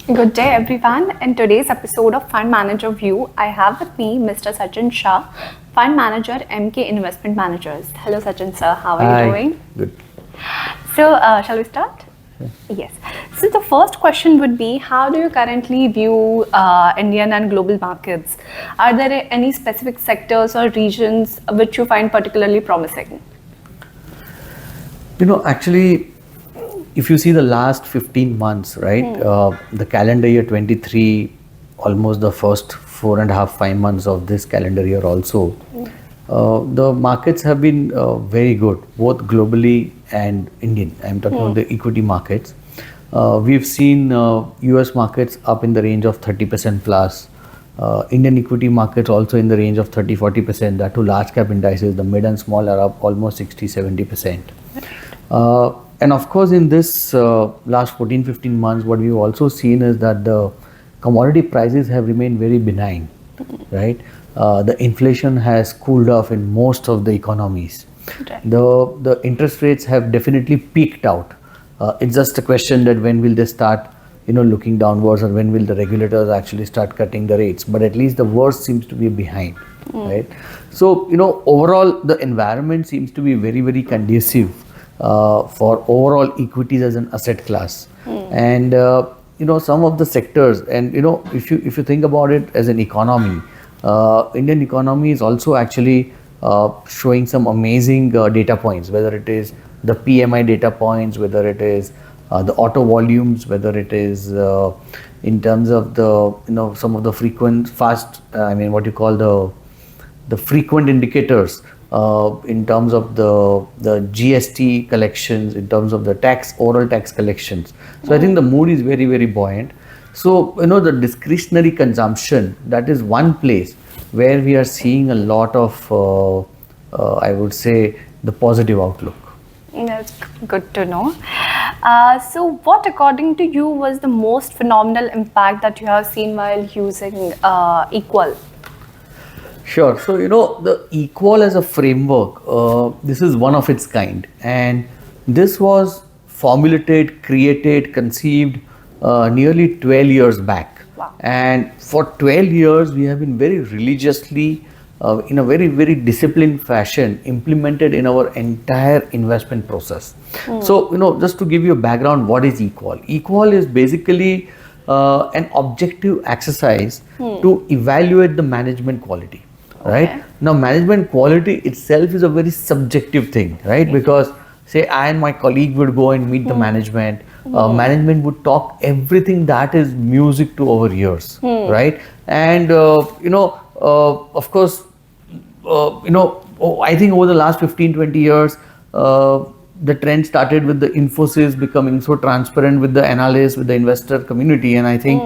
Good day, everyone. In today's episode of Fund Manager View, I have with me Mr. Sachin Shah, Fund Manager, MK Investment Managers. Hello, Sachin sir. How are you Hi, doing? good. So, shall we start? Yes. So, the first question would be, how do you currently view Indian and global markets? Are there any specific sectors or regions which you find particularly promising? Actually, if you see the last 15 months, right, the calendar year 23, almost the first 4.5, 5 months of this calendar year also, the markets have been very good, both globally and Indian. I'm talking about the equity markets. We've seen US markets up in the range of 30% plus. Indian equity markets also in the range of 30-40%. That to large cap indices, the mid and small are up almost 60-70%. And of course, in this last 14-15 months, what we've also seen is that the commodity prices have remained very benign, right? The inflation has cooled off in most of the economies. Right. The interest rates have definitely peaked out. It's just a question that when will they start, looking downwards, or when will the regulators actually start cutting the rates? But at least the worst seems to be behind, right? So, overall, the environment seems to be very, very conducive for overall equities as an asset class. And some of the sectors, and if you think about it as an economy, Indian economy is also actually showing some amazing data points, whether it is the PMI data points, whether it is the auto volumes, whether it is in terms of the some of the frequent fast what you call the frequent indicators, in terms of the GST collections, in terms of the oral tax collections. So I think the mood is very, very buoyant. So the discretionary consumption, that is one place where we are seeing a lot of I would say the positive outlook. That's good to know. So, what, according to you, was the most phenomenal impact that you have seen while using E-Qual? Sure. So, the E-Qual as a framework, this is one of its kind. And this was formulated, created, conceived nearly 12 years back. Wow. And for 12 years, we have been very religiously, in a very, very disciplined fashion, implemented in our entire investment process. So, just to give you a background, what is E-Qual? E-Qual is basically an objective exercise to evaluate the management quality. Right now, management quality itself is a very subjective thing, right? Because say I and my colleague would go and meet the management, management would talk everything that is music to our ears, right? And of course, I think over the last 15-20 years, the trend started with the Infosys becoming so transparent with the analysts, with the investor community, and I think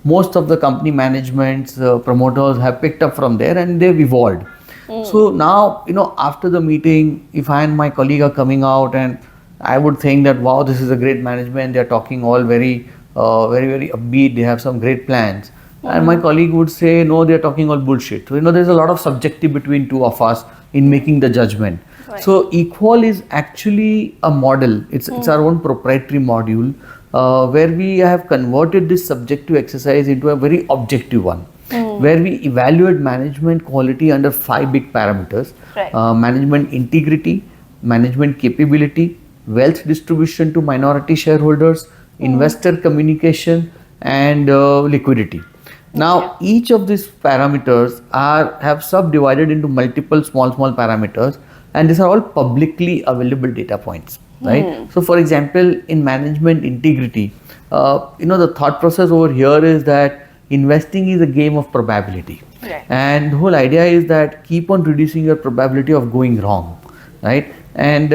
most of the company managements, promoters have picked up from there, and they've evolved. So now, after the meeting, if I and my colleague are coming out, and I would think that, wow, this is a great management, they're talking all very, very upbeat, they have some great plans. And my colleague would say, no, they're talking all bullshit. So, there's a lot of subjective between two of us in making the judgment. Right. So, E-Qual is actually a model. It's our own proprietary module, where we have converted this subjective exercise into a very objective one, where we evaluate management quality under 5 big parameters: Right. management integrity, management capability, wealth distribution to minority shareholders, investor communication, and liquidity. Now, each of these parameters have subdivided into multiple small parameters, and these are all publicly available data points, right? So, for example, in management integrity, the thought process over here is that investing is a game of probability. Right. And the whole idea is that keep on reducing your probability of going wrong, right? And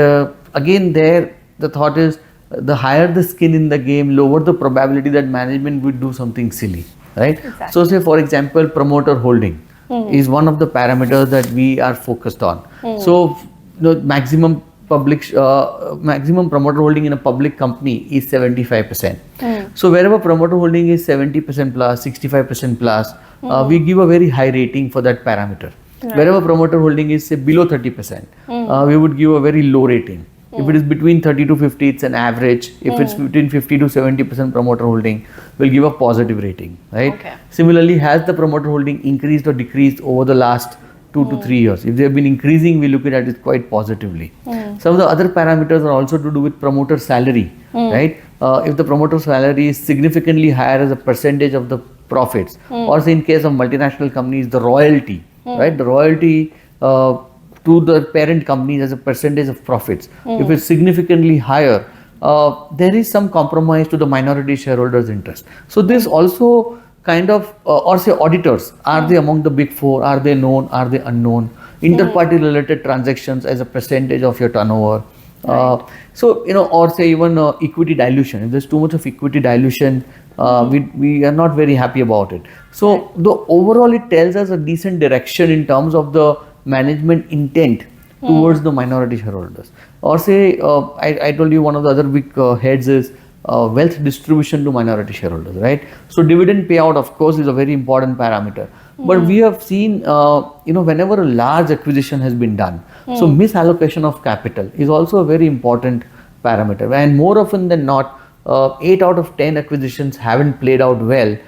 again, there the thought is the higher the skin in the game, lower the probability that management would do something silly, right? Exactly. So, say for example, promoter holding is one of the parameters that we are focused on. So, maximum promoter holding in a public company is 75%. So wherever promoter holding is 70% plus, 65% plus, we give a very high rating for that parameter. Right. Wherever promoter holding is say below 30%, we would give a very low rating. If it is between 30 to 50, it's an average. If it's between 50 to 70% promoter holding, will give a positive rating, right? Okay. Similarly, has the promoter holding increased or decreased over the last 2 to 3 years? If they have been increasing, we look at it quite positively. Some of the other parameters are also to do with promoter salary, right? If the promoter salary is significantly higher as a percentage of the profits, or say in case of multinational companies, the royalty, right? The royalty to the parent companies as a percentage of profits, if it's significantly higher, there is some compromise to the minority shareholders' interest. So this also kind of, or say auditors, are they among the big four? Are they known? Are they unknown? Interparty related transactions as a percentage of your turnover. So, or say even equity dilution. If there's too much of equity dilution, we are not very happy about it. So, the overall it tells us a decent direction in terms of the management intent towards the minority shareholders. Or say, I told you one of the other big heads is wealth distribution to minority shareholders, right? So dividend payout, of course, is a very important parameter. But we have seen, whenever a large acquisition has been done, so misallocation of capital is also a very important parameter. And more often than not, 8 out of 10 acquisitions haven't played out well.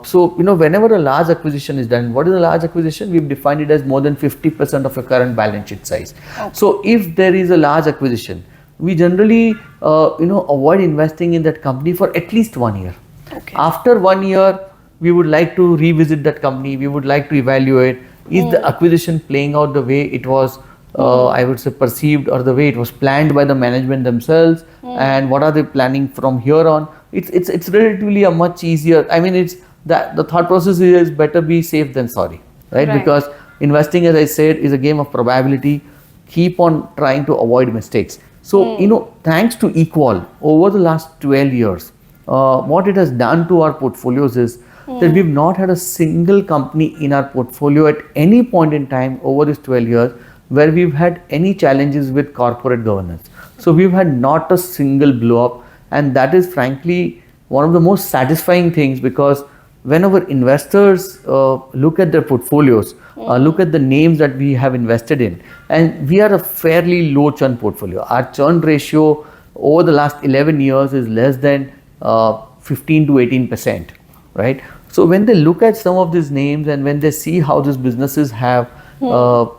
So, whenever a large acquisition is done, what is a large acquisition? We've defined it as more than 50% of your current balance sheet size. Okay. So, if there is a large acquisition, we generally, avoid investing in that company for at least 1 year. Okay. After 1 year, we would like to revisit that company. We would like to evaluate, is the acquisition playing out the way it was, I would say, perceived, or the way it was planned by the management themselves, and what are they planning from here on? It's relatively a much easier. I mean, it's that the thought process is better be safe than sorry, right? Because investing, as I said, is a game of probability. Keep on trying to avoid mistakes. So, thanks to E-Qual, over the last 12 years, what it has done to our portfolios is that we've not had a single company in our portfolio at any point in time over these 12 years where we've had any challenges with corporate governance. So we've had not a single blow up, and that is frankly one of the most satisfying things, because whenever investors look at their portfolios, look at the names that we have invested in, and we are a fairly low churn portfolio. Our churn ratio over the last 11 years is less than 15 to 18%, right? So when they look at some of these names and when they see how these businesses have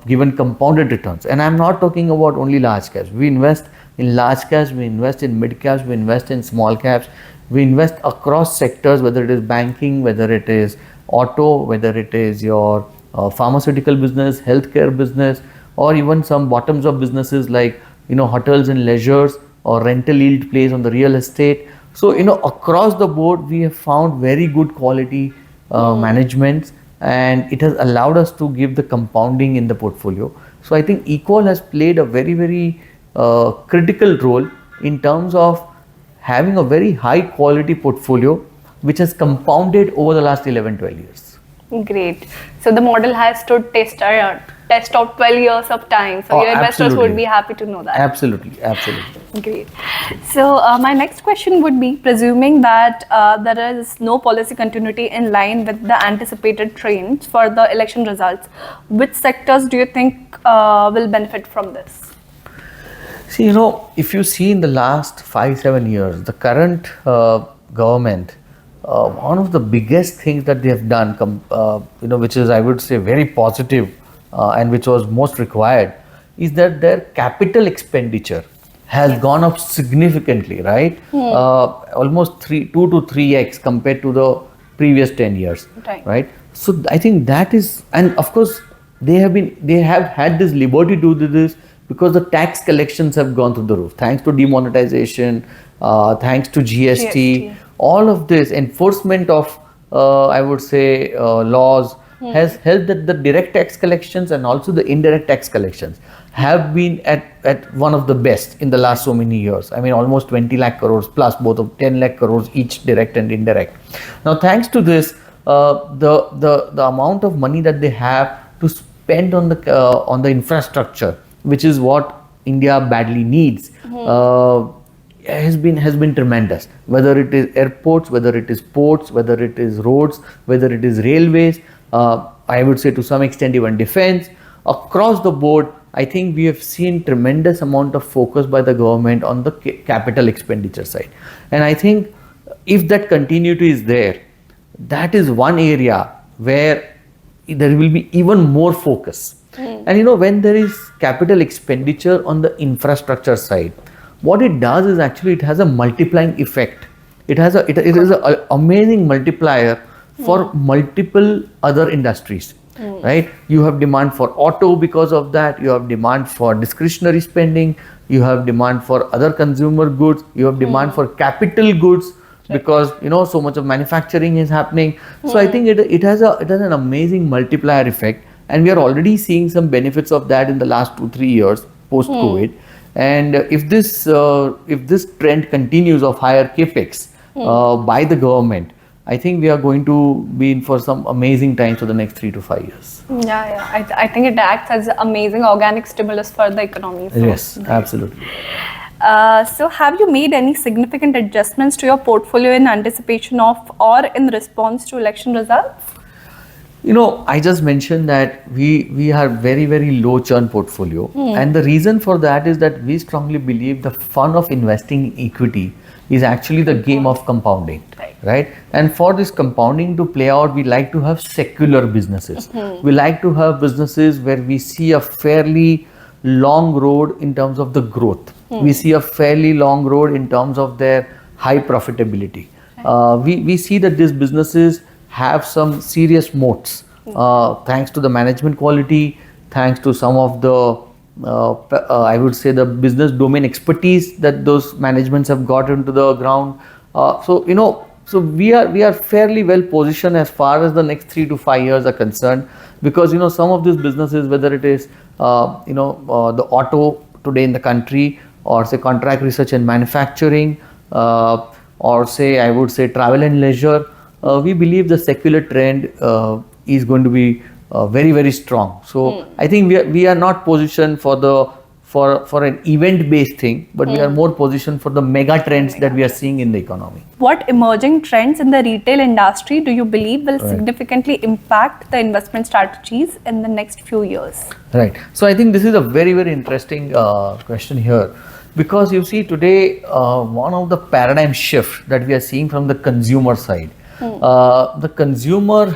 given compounded returns, and I'm not talking about only large caps. We invest in large caps, we invest in mid caps, we invest in small caps, we invest across sectors, whether it is banking, whether it is auto, whether it is your pharmaceutical business, healthcare business, or even some bottoms up businesses like hotels and leisures, or rental yield plays on the real estate. So across the board we have found very good quality managements, and it has allowed us to give the compounding in the portfolio. So I think E-Qual has played a very, very critical role in terms of having a very high quality portfolio which has compounded over the last 11-12 years. Great. So the model has stood test of 12 years of time. So your investors absolutely. would be happy to know that. Absolutely. Great. So my next question would be, presuming that there is no policy continuity in line with the anticipated trends for the election results, which sectors do you think will benefit from this? See, if you see in the last 5-7 years, the current government, one of the biggest things that they have done, which is, I would say, very positive and which was most required, is that their capital expenditure has gone up significantly, right? Almost 2 to 3x compared to the previous 10 years, right? So I think that is, and of course they have had this liberty to do this because the tax collections have gone through the roof, thanks to demonetization, thanks to GST. All of this enforcement of, I would say, laws has helped that the direct tax collections and also the indirect tax collections have been at one of the best in the last so many years. I mean, almost 20 lakh crores plus, both of 10 lakh crores each, direct and indirect. Now, thanks to this, the amount of money that they have to spend on the infrastructure, which is what India badly needs, has been tremendous. Whether it is airports, whether it is ports, whether it is roads, whether it is railways, I would say to some extent even defense, across the board, I think we have seen tremendous amount of focus by the government on the capital expenditure side. And I think if that continuity is there, that is one area where there will be even more focus. And when there is capital expenditure on the infrastructure side, what it does is actually it has a multiplying effect. It is an amazing multiplier for multiple other industries, right? You have demand for auto because of that, you have demand for discretionary spending, you have demand for other consumer goods, you have demand for capital goods, because so much of manufacturing is happening. So I think it has an amazing multiplier effect, and we are already seeing some benefits of that in the last 2-3 years post COVID. And if this trend continues of higher capex by the government, I think we are going to be in for some amazing times for the next 3 to 5 years. Yeah. I think it acts as amazing organic stimulus for the economy. So. Yes, absolutely. So have you made any significant adjustments to your portfolio in anticipation of or in response to election results? I just mentioned that we are very, very low churn portfolio. And the reason for that is that we strongly believe the fun of investing in equity is actually the game of compounding, right? And for this compounding to play out, we like to have secular businesses. We like to have businesses where we see a fairly long road in terms of the growth. We see a fairly long road in terms of their high profitability. We see that these businesses have some serious moats, thanks to the management quality, thanks to some of the I would say the business domain expertise that those managements have got into the ground. So we are fairly well positioned as far as the next 3 to 5 years are concerned, because some of these businesses, whether it is the auto today in the country, or say contract research and manufacturing, or say I would say travel and leisure, we believe the secular trend is going to be very, very strong. So I think we are not positioned for an event based thing, but we are more positioned for the mega trends that we are seeing in the economy. What emerging trends in the retail industry do you believe will significantly impact the investment strategies in the next few years? Right. So I think this is a very, very interesting question here, because you see today one of the paradigm shift that we are seeing from the consumer side. The consumer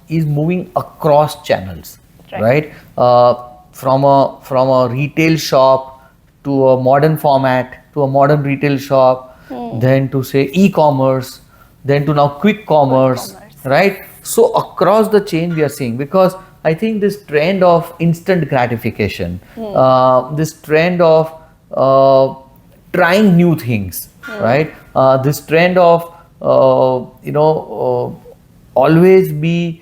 is moving across channels, right? From a retail shop to a modern format, to a modern retail shop, then to say e-commerce, then to now quick commerce, right? So across the chain we are seeing, because I think this trend of instant gratification, this trend of trying new things, right? This trend of always be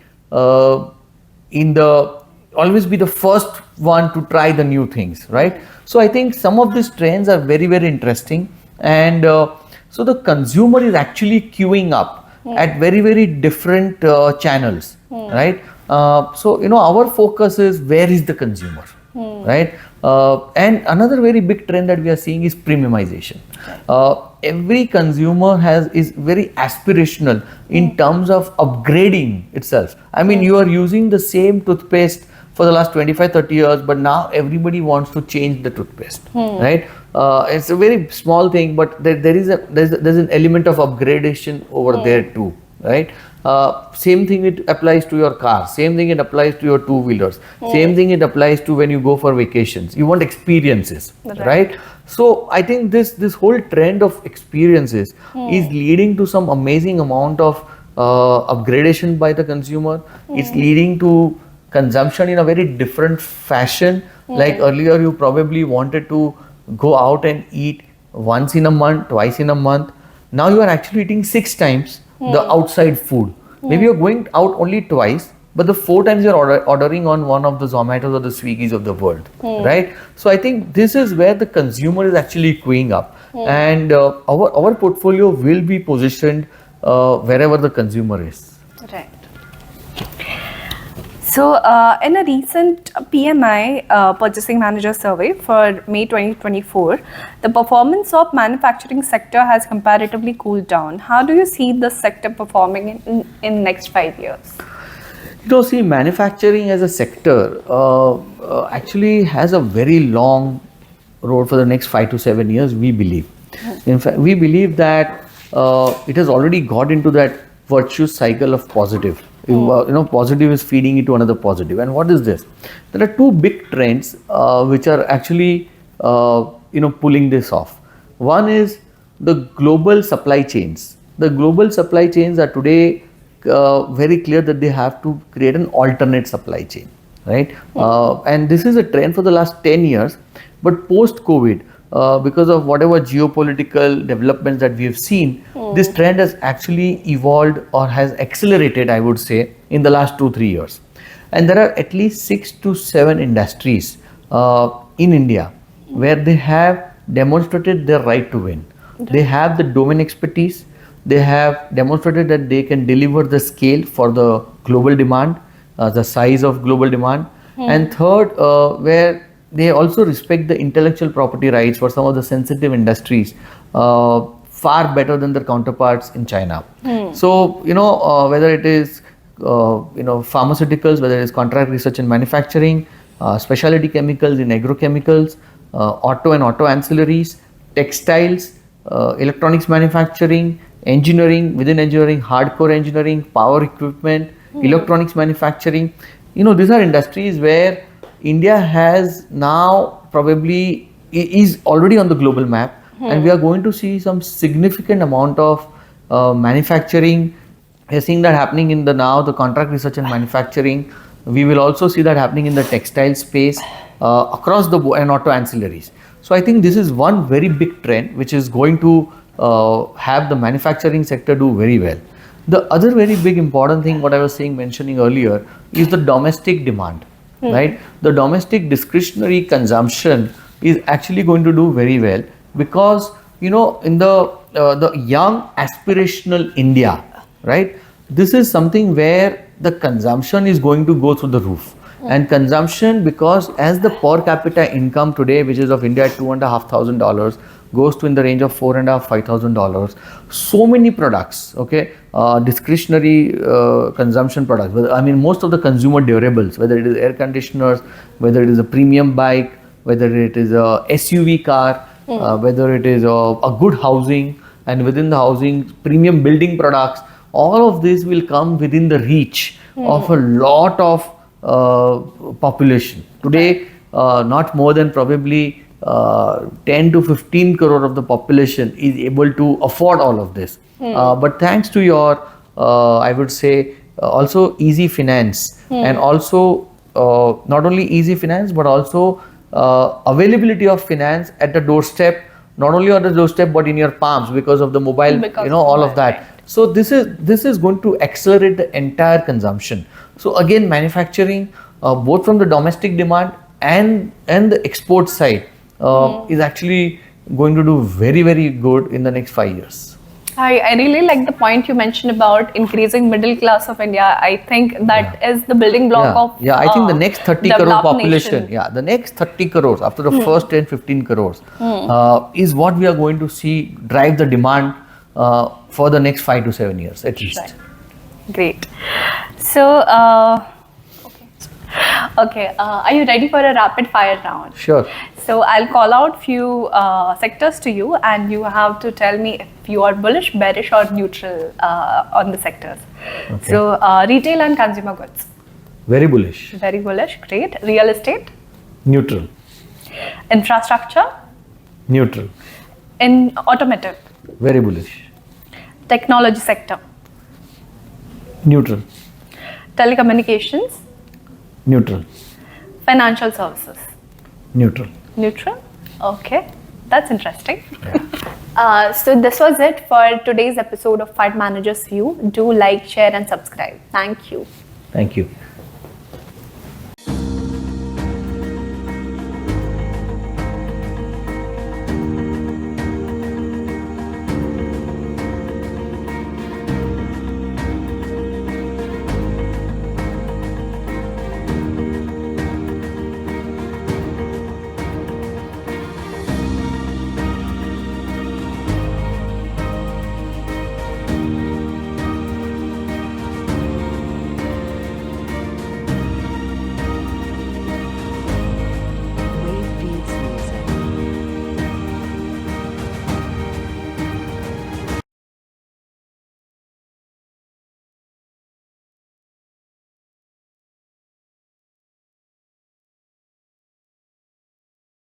the first one to try the new things, right? So I think some of these trends are very, very interesting, and so the consumer is actually queuing up at very, very different channels, right? So our focus is where is the consumer, right? And another very big trend that we are seeing is premiumization. Every consumer is very aspirational in terms of upgrading itself. I mean, you are using the same toothpaste for the last 25-30 years, but now everybody wants to change the toothpaste, right? It's a very small thing, but there's an element of upgradation over there too, right? Same thing it applies to your car, same thing it applies to your two-wheelers, same thing it applies to when you go for vacations. You want experiences, right? So I think this whole trend of experiences is leading to some amazing amount of upgradation by the consumer. It's leading to consumption in a very different fashion. Like earlier you probably wanted to go out and eat once in a month, twice in a month. Now you are actually eating 6 times the outside food. Maybe you're going out only twice, but the 4 times you're ordering on one of the Zomatos or the Swiggis of the world, right? So I think this is where the consumer is actually queuing up, and our portfolio will be positioned wherever the consumer is. Right. So, in a recent PMI Purchasing Manager Survey for May 2024, the performance of manufacturing sector has comparatively cooled down. How do you see the sector performing in next 5 years? See, manufacturing as a sector actually has a very long road for the next 5 to 7 years, we believe. In fact, we believe that it has already got into that virtuous cycle of positive. Positive is feeding into another positive. And what is this? There are two big trends which are actually, pulling this off. One is the global supply chains. The global supply chains are today very clear that they have to create an alternate supply chain, right? And this is a trend for the last 10 years, but post COVID, because of whatever geopolitical developments that we have seen, this trend has actually evolved or has accelerated, I would say, in the last 2-3 years. And there are at least 6 to 7 industries in India where they have demonstrated their right to win. They have the domain expertise. They have demonstrated that they can deliver the scale for the global demand, the size of global demand. And third, where they also respect the intellectual property rights for some of the sensitive industries far better than their counterparts in China. So, whether it is, pharmaceuticals, whether it is contract research and manufacturing, specialty chemicals in agrochemicals, auto and auto ancillaries, textiles, electronics manufacturing, engineering, within engineering, hardcore engineering, power equipment, electronics manufacturing. These are industries where India has now probably is already on the global map, and we are going to see some significant amount of manufacturing. We are seeing that happening in the contract research and manufacturing. We will also see that happening in the textile space across the board and auto ancillaries. So I think this is one very big trend which is going to have the manufacturing sector do very well. The other very big important thing, what I was mentioning earlier, is the domestic demand, right? The domestic discretionary consumption is actually going to do very well because, in the young aspirational India, right? This is something where the consumption is going to go through the roof. And consumption, because as the per capita income today, which is of India at $2,500, goes to in the range of $4,500, so many products, okay, discretionary consumption products. Most of the consumer durables, whether it is air conditioners, whether it is a premium bike, whether it is a SUV car, whether it is a good housing, and within the housing, premium building products, all of this will come within the reach of a lot of population. Today, not more than probably 10 to 15 crore of the population is able to afford all of this. But thanks to your, I would say, also easy finance, and also not only easy finance, but also availability of finance at the doorstep, not only on the doorstep, but in your palms because of the mobile, all of that. Right. So this is going to accelerate the entire consumption. So again, manufacturing, both from the domestic demand and the export side, is actually going to do very, very good in the next 5 years. I really like the point you mentioned about increasing middle class of India. I think that is the building block of I think the next 30 crore population, the next 30 crores after the first 10-15 crores is what we are going to see drive the demand for the next 5 to 7 years at least. Right. Great. So, okay. Are you ready for a rapid fire round? Sure. So I'll call out few sectors to you, and you have to tell me if you are bullish, bearish, or neutral on the sectors. Okay. So retail and consumer goods. Very bullish. Very bullish. Great. Real estate. Neutral. Infrastructure. Neutral. In automotive. Very bullish. Technology sector. Neutral. Telecommunications. Neutral. Financial services. Neutral. Neutral? Okay, that's interesting. Yeah. So this was it for today's episode of Fund Manager's View. Do like, share and subscribe. Thank you. Thank you.